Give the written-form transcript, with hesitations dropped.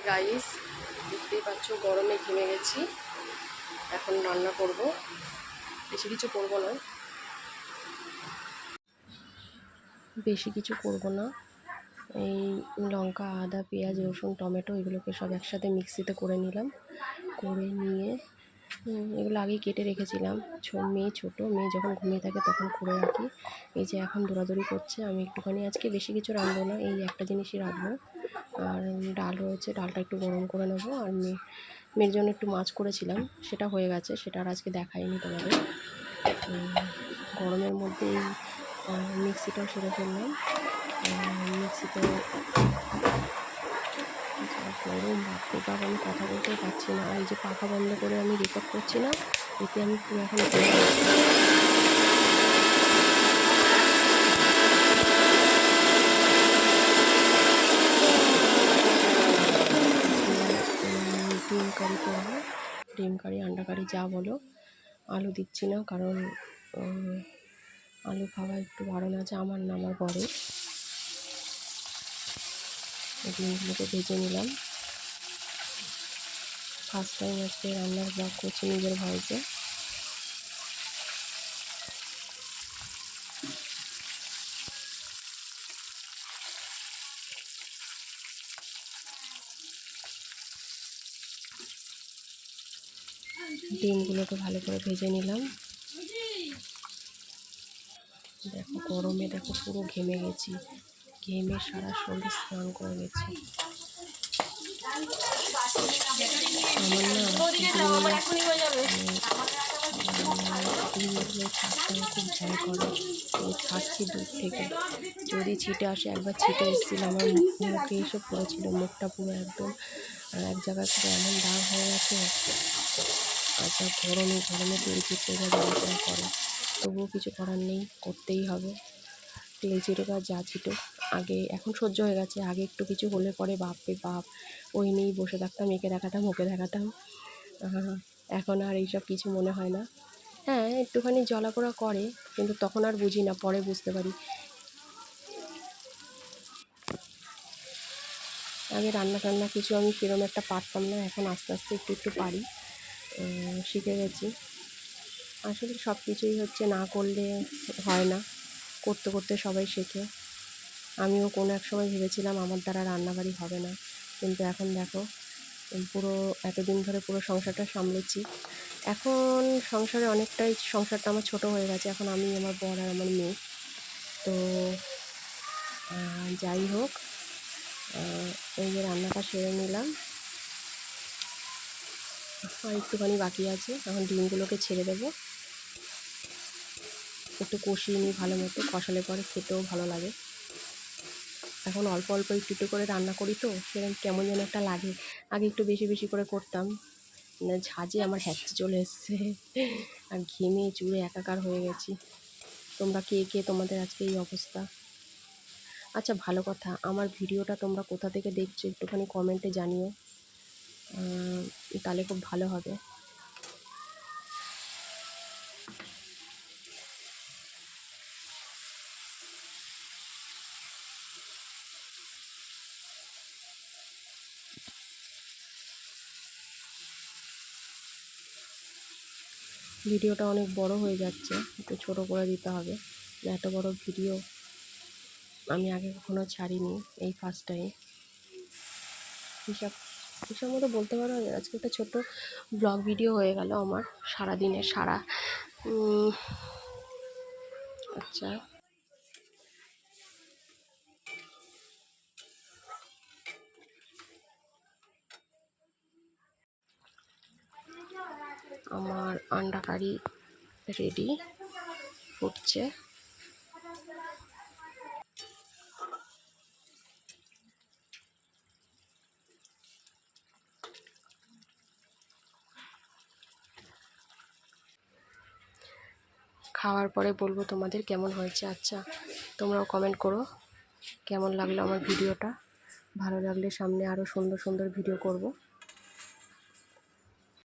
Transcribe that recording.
Guys, দেখতেই পাচ্ছ গরমে ঘেমে গেছি। এখন রান্না করব, বেশি কিছু করব না, এই লঙ্কা, আদা, পেঁয়াজ, রসুন, টমেটো এগুলোকে সব একসাথে মিক্সিতে করে নিলাম। করে নিয়ে এগুলো আগেই কেটে রেখেছিলাম। মেয়ে ছোটো, মেয়ে যখন ঘুমিয়ে থাকে তখন করে রাখি। এই যে এখন দৌড়াদৌড়ি করছে। আমি একটুখানি আজকে বেশি কিছু রাঁধবো না, এই একটা জিনিসই রাঁধবো। আর ডাল রয়েছে, ডালটা একটু গরম করে নেবো। আর মেয়ের জন্য একটু মাছ করেছিলাম, সেটা হয়ে গেছে, সেটা আর আজকে দেখাইনি তোমাদের। গরমের মধ্যে এই মিক্সিটাও সেরে ফেললাম। মিক্সিতে গরম, বাপরে বাপ, আমি কথা বলতেও পারছি না। আর এই যে পাখা বন্ধ করে আমি রেকর্ড করছি না, এতে আমি পুরো এখন ডিম কারি করবো। ডিম কারি, আন্ডা কারি যা বলো। আলু দিচ্ছি না, কারণ আলু খাওয়া একটু বারণ আছে, আমার না আমার বরের। ডিমগুলোকে ভেজে নিলাম। ফার্স্ট টাইম আজকে রান্নার ব্লগ করছি নিজের ভয়েসে। ডিমগুলোকে ভালো করে ভেজে নিলাম। দেখো গরমে, দেখো পুরো ঘেমে গেছি, ঘেমে সারা শরীর স্নান করে গেছি। আমার না ডিমগুলো ছাড়তে খুব ভয় করে। আমি ছাড়ছি দূর থেকে, যদি ছিটে আসে। একবার ছিটে এসেছিল, আমার মুখে এসে পড়েছিল, মুখটা পুরো একদম এক জায়গায় পুরো এমন দাগ হয়ে গেছে। আচ্ছা, গরমে তেল চিটে যন্ত্রণা করে, তবুও কিছু করার নেই, করতেই হবে। তেল চিটে বা যা ছিটো, আগে এখন সহ্য হয়ে গেছে। আগে একটু কিছু হলে পরে বাপরে বাপ, ওই নিয়েই বসে থাকতাম, এঁকে দেখাতাম, ওকে দেখাতাম। এখন আর এইসব কিছু মনে হয় না। হ্যাঁ, একটুখানি জ্বলাপোড়া করে, কিন্তু তখন আর বুঝি না, পরে বুঝতে পারি। আগে রান্না টান্না কিছু আমি সেরকম একটা পারতাম না, এখন আস্তে আস্তে একটু একটু পারি, শিখে গেছি। আসলে সব কিছুই হচ্ছে না করলে হয় না, করতে করতে সবাই শেখে। আমিও কোনো এক সময় ভেবেছিলাম আমার দ্বারা রান্নাবাড়ি হবে না, কিন্তু এখন দেখো পুরো এতদিন ধরে পুরো সংসারটা সামলেছি। এখন সংসারে অনেকটাই, সংসারটা আমার ছোট হয়ে গেছে। এখন আমি, আমার বর আর আমার মেয়ে। তো যাই হোক, এই যে রান্নাটা সেরে নিলাম, আর একটুখানি বাকি আছে। এখন ডিমগুলোকে ছেড়ে দেবো, একটু কষিয়ে নিই ভালো মতো, কষালে পরে খেতেও ভালো লাগে। এখন অল্প অল্প একটু একটু করে রান্না করি, তো সেরকম কেমন যেন একটা লাগে। আগে একটু বেশি বেশি করে করতাম, ঝাঁজে আমার হ্যাঁচি চলে এসছে, আর ঘেমে চুড়ে একাকার হয়ে গেছি। তোমরা কে কে, তোমাদের আজকে এই অবস্থা? আচ্ছা, ভালো কথা, আমার ভিডিওটা তোমরা কোথা থেকে দেখছো একটুখানি কমেন্টে জানিও, তাহলে খুব ভালো হবে। ভিডিওটা অনেক বড় হয়ে যাচ্ছে, একটু ছোট করে দিতে হবে। এত বড় ভিডিও আমি আগে কখনো ছাড়িনি, এই ফার্স্ট টাইম। হিসাব হিসাব মতো বলতে পারো আজকে একটা ছোট্ট ব্লগ ভিডিও হয়ে গেল আমার সারাদিনের সারা। আচ্ছা, আমার আন্ডা কারি রেডি, ফুটছে। খাওয়ার পরে বলবো তোমাদের কেমন হয়েছে। আচ্ছা, তোমরাও কমেন্ট করো কেমন লাগলো আমার ভিডিওটা। ভালো লাগলে সামনে আরও সুন্দর সুন্দর ভিডিও করব।